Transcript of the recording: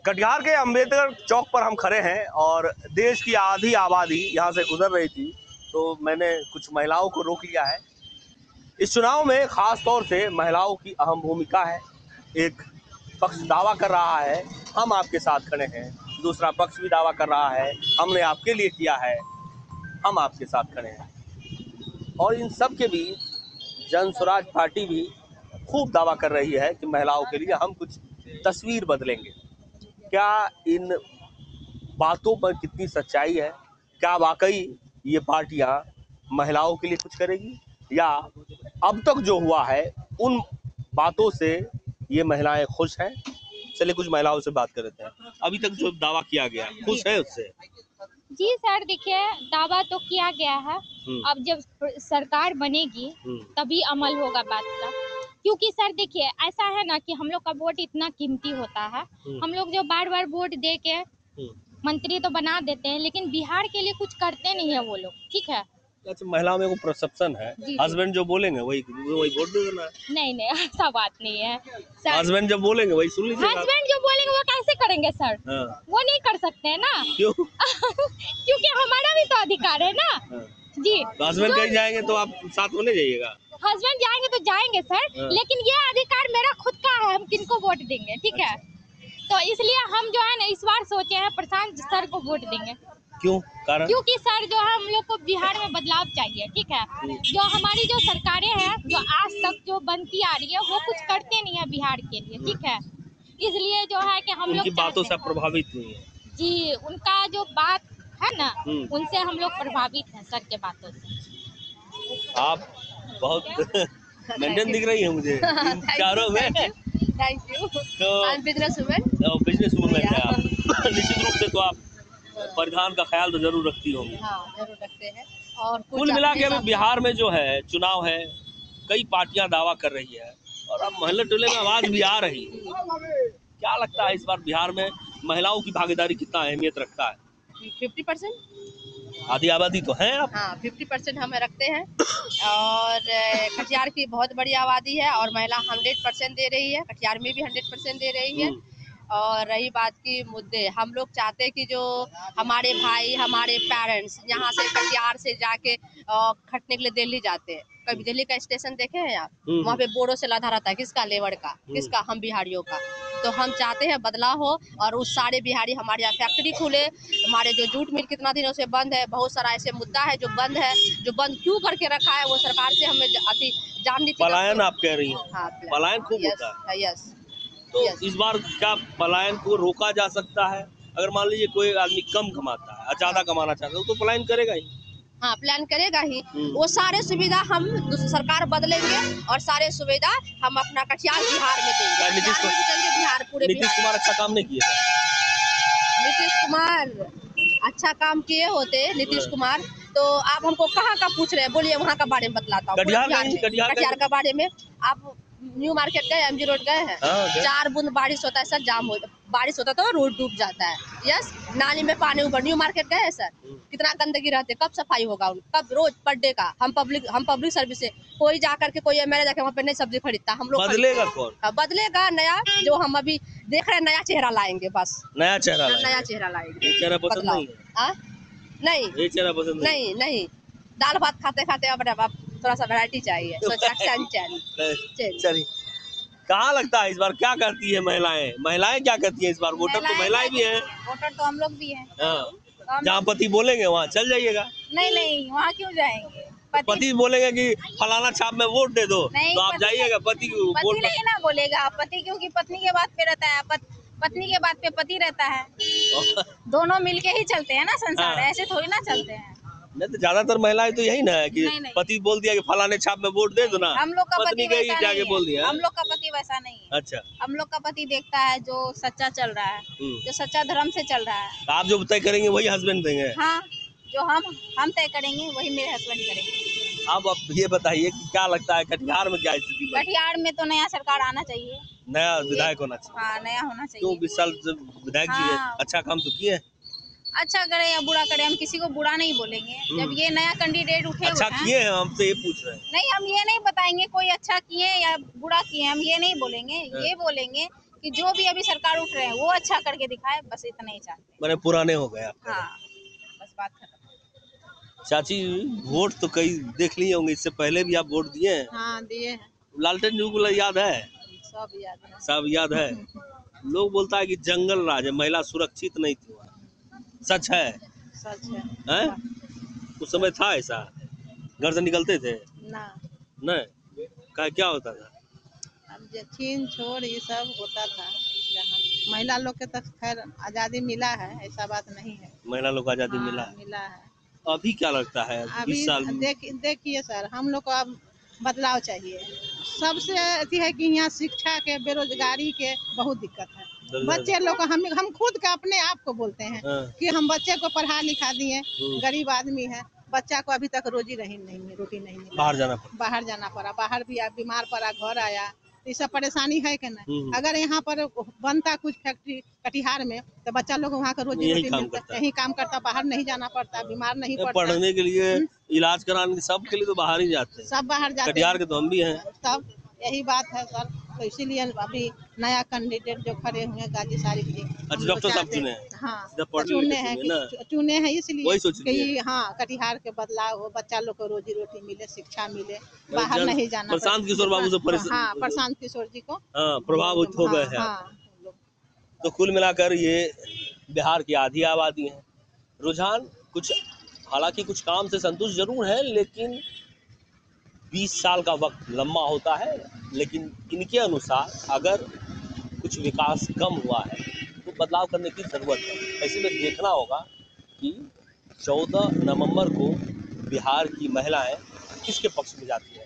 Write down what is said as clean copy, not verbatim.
कटिहार के अंबेडकर चौक पर हम खड़े हैं और देश की आधी आबादी यहाँ से गुजर रही थी, तो मैंने कुछ महिलाओं को रोक लिया है। इस चुनाव में खास तौर से महिलाओं की अहम भूमिका है। एक पक्ष दावा कर रहा है हम आपके साथ खड़े हैं, दूसरा पक्ष भी दावा कर रहा है हमने आपके लिए किया है, हम आपके साथ खड़े हैं। और इन सब के बीच जन स्वराज पार्टी भी खूब दावा कर रही है कि महिलाओं के लिए हम कुछ तस्वीर बदलेंगे। क्या इन बातों पर कितनी सच्चाई है? क्या वाकई ये पार्टियां महिलाओं के लिए कुछ करेगी, या अब तक जो हुआ है उन बातों से ये महिलाएं खुश हैं? चलिए कुछ महिलाओं से बात कर लेते हैं। अभी तक जो दावा किया गया, खुश है उससे? जी सर, देखिए दावा तो किया गया है, अब जब सरकार बनेगी तभी अमल होगा बात का। क्योंकि सर देखिए ऐसा है ना कि हम लोग का वोट इतना कीमती होता है, हम लोग जो बार बार वोट दे के मंत्री तो बना देते हैं, लेकिन बिहार के लिए कुछ करते नहीं है वो लोग। ठीक है, अच्छा, महिलाओं में वो परसेप्शन है, हस्बैंड जो बोलेंगे वही वोट दे देना। नहीं ऐसा बात नहीं है सर, हस्बैंड जब बोलेंगे वही सुन लीजिए। हस्बैंड जो बोलेंगे वो कैसे करेंगे सर? वो नहीं कर सकते हैं ना। क्यों? क्योंकि हमारा भी तो अधिकार है ना। जी, तो हस्बैंड कहीं जाएंगे तो आप साथ में नहीं जाइएगा? हस्बैंड जाएंगे तो जाएंगे सर, लेकिन ये अधिकार मेरा खुद का है, हम किनको वोट देंगे। ठीक है, तो इसलिए हम जो है ना इस बार सोचे हैं प्रशांत सर को वोट देंगे। क्यों? कारण? क्योंकि सर जो है हम लोग को बिहार में बदलाव चाहिए। ठीक है, जो हमारी जो सरकारें हैं जो आज तक जो बनती आ रही है वो कुछ करते नहीं है बिहार के लिए। ठीक है, इसलिए जो है कि हम लोग बातों से प्रभावित हुई है। जी, उनका जो बात है ना उनसे हम लोग प्रभावित हैं सर के बातों से। आप बहुत मेंटेन दिख रही है मुझे चारों में। Thank you. तो बिजनेस वुमेन, बिजनेस वुमेन है आप। निश्चित रूप से तो आप परिधान का ख्याल तो जरूर रखती होंगी। हाँ, जरूर रखते हैं। और कुल मिला के अभी बिहार में जो है चुनाव है, कई पार्टियां दावा कर रही है और अब मोहल्ले टोले में आवाज भी आ रही है। क्या लगता है इस बार बिहार में महिलाओं की भागीदारी कितना अहमियत रखता है? 50%। आधी आबादी तो है आप। हाँ, 50% हम रखते हैं और कटिहार की बहुत बड़ी आबादी है और महिला 100% दे रही है, कटिहार में भी 100% दे रही है। और रही बात की मुद्दे, हम लोग चाहते हैं कि जो हमारे भाई हमारे पेरेंट्स यहाँ से कटिहार से जाके खटने के लिए दिल्ली जाते हैं, कभी दिल्ली का स्टेशन देखे हैं आप? वहाँ पे बोर्डों से लदा रहता है किसका, लेबर का, किसका, हम बिहारियों का। तो हम चाहते हैं बदलाव हो और उस सारे बिहारी हमारे यहाँ फैक्ट्री खुले। हमारे जो जूट मिल कितना दिनों से बंद है, बहुत सारा ऐसे मुद्दा है जो बंद है, जो बंद क्यों करके रखा है वो सरकार से हमें अति जाननी थी। पलायन आप कह रही हैं? हाँ, पलायन खूब होता है। यस। तो इस बार क्या पलायन को रोका जा सकता है? अगर मान लीजिए कोई आदमी कम कमाता है, ज्यादा कमाना चाहता है, तो पलायन करेगा ही। हाँ, प्लान करेगा ही। वो सारे सुविधा हम सरकार बदलेंगे और सारे सुविधा हम अपना कटिहार बिहार में देंगे। बिहार पूरे नीतीश कुमार अच्छा काम नहीं किए? नीतीश कुमार अच्छा काम किए होते नीतीश कुमार, तो आप हमको कहाँ का पूछ रहे हैं? बोलिए, वहाँ का बारे में बतलाता हूँ। कटिहार का बारे में आप न्यू मार्केट गए, एमजी रोड गए हैं? 4 बूंद बारिश होता है सर, जाम होता है, बारिश होता तो रोड डूब जाता है। यस, नाली में पानी ऊपर। न्यू मार्केट गए हैं सर? कितना गंदगी रहती है, कब सफाई होगा? कब? रोज पर डे का। हम पब्लिक सर्विस से कोई जाकर के कोई एमएलए जाके वहाँ पे नहीं सब्जी खरीदता, हम लोग बदलेगा कौन? बदलेगा नया, जो हम अभी देख रहे हैं, नया चेहरा लाएंगे। बस नया चेहरा लाएंगे। चेहरा पसंद नहीं है? नहीं, ये चेहरा पसंद नहीं, दाल भात खाते खाते अब थोड़ा सा वैरायटी चाहिए। चलिए, कहाँ लगता है इस बार क्या करती है महिलाएं क्या करती है इस बार? वोटर तो महिलाएं भी हैं। वोटर तो हम लोग भी हैं। जहाँ पति बोलेंगे वहाँ चल जाइएगा? नहीं, वहाँ क्यों जाएंगे? पति बोलेंगे कि फलाना छाप में वोट दे दो, तो आप जाइएगा? पति नहीं ना बोलेगा, पति क्योंकि पत्नी के बात पे रहता है, पत्नी के बात पे पति रहता है। दोनों मिलके ही चलते हैं ना संसार, ऐसे थोड़ी ना चलते हैं। नहीं तो ज्यादातर महिलाएं तो यही ना है कि पति बोल दिया कि फलाने छाप में वोट दे दो ना, हम लोग का पत्नी गई जाके बोल दिया। हम लोग का पति वैसा नहीं है। अच्छा, हम लोग का पति देखता है जो सच्चा चल रहा है, जो सच्चा धर्म से चल रहा है। आप जो तय करेंगे वही हस्बैंड देंगे? हाँ, जो हम तय करेंगे वही मेरे हस्बैंड करेंगे। अब ये बताइए कि क्या लगता है कटिहार में क्या स्थिति? कटिहार में तो नया सरकार आना चाहिए, नया विधायक होना चाहिए। हाँ, नया होना चाहिए। क्यों? 20 साल विधायक जी है, अच्छा काम तो किए। अच्छा करे या बुरा करे, हम किसी को बुरा नहीं बोलेंगे। जब ये नया कैंडिडेट उठे अच्छा किए हैं, हम तो ये पूछ रहे हैं। नहीं, हम ये नहीं बताएंगे कोई अच्छा किए या बुरा किए, हम ये नहीं बोलेंगे। ये बोलेंगे कि जो भी अभी सरकार उठ रहे हैं वो अच्छा करके दिखाए, बस इतना ही चाहते हैं। मैंने पुराने हो गए आप। हाँ, बस बात खत्म। चाची, वोट तो कई देख लिए होंगे, इससे पहले भी आप वोट दिए हैं? हाँ दिए हैं, लालटेन युग याद है? सब याद है। सब याद है। लोग बोलता है कि जंगल राज है, महिला सुरक्षित नहीं थी वहाँ। सच है? सच है। हैं? उस समय था ऐसा? घर से निकलते थे? ना, नहीं, क्या होता था? अब जो छीन छोड़ ये सब होता था, जहाँ महिला लोग के तक खैर आज़ादी मिला है, ऐसा बात नहीं है। महिला लोग को आजादी हाँ, मिला है। मिला है। अभी क्या लगता है 20 अभी साल में? देखिए सर, हम लोग को अब बदलाव चाहिए। सबसे अथी है कि यहाँ शिक्षा के, बेरोजगारी के बहुत दिक्कत है। बच्चे लोग को हम खुद का अपने आप को बोलते हैं कि हम बच्चे को पढ़ा लिखा दिए, गरीब आदमी है, बच्चा को अभी तक रोजी नहीं रोटी नहीं मिला, बाहर जाना पड़ा, बाहर भी बीमार पड़ा, घर आया, ये सब परेशानी है कि नहीं। अगर यहाँ पर बनता कुछ फैक्ट्री कटिहार में तो बच्चा लोग वहाँ का रोजी रोटी मिलता, यही काम करता, बाहर नहीं जाना पड़ता, बीमार नहीं पड़ता। पढ़ने के लिए, इलाज कराने सब के लिए तो बाहर ही जाते हैं, सब बाहर जाते हैं। कटिहार के तो हम भी हैं। तब यही बात है सर, तो इसीलिए अभी नया कैंडिडेट जो खड़े हुए हैं गाजी सारिक जी। अच्छा, डॉक्टर साहब चुने हैं? हाँ, चुने हैं इसलिए कि हाँ, कटिहार के बदलाव हो, बच्चा लोग को रोजी रोटी मिले, शिक्षा मिले, बाहर नहीं जाना। प्रशांत किशोर बाबू से प्रशांत किशोर जी को प्रभावित हो गए हैं। तो कुल मिलाकर ये बिहार की आधी आबादी है। रुझान कुछ, हालांकि कुछ काम से संतुष्ट जरूर है, लेकिन 20 साल का वक्त लंबा होता है। लेकिन इनके अनुसार अगर कुछ विकास कम हुआ है तो बदलाव करने की ज़रूरत है। ऐसे में देखना होगा कि 14 नवंबर को बिहार की महिलाएं किसके पक्ष में जाती हैं।